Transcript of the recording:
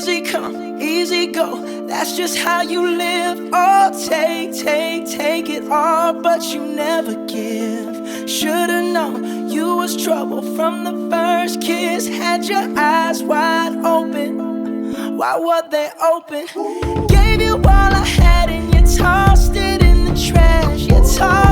Easy come, easy go, that's just how you live. Oh, take it all, but you never give. Should've known you was trouble from the first kiss. Had your eyes wide open, why were they open? Gave you all I had and you tossed it in the trash. You tossed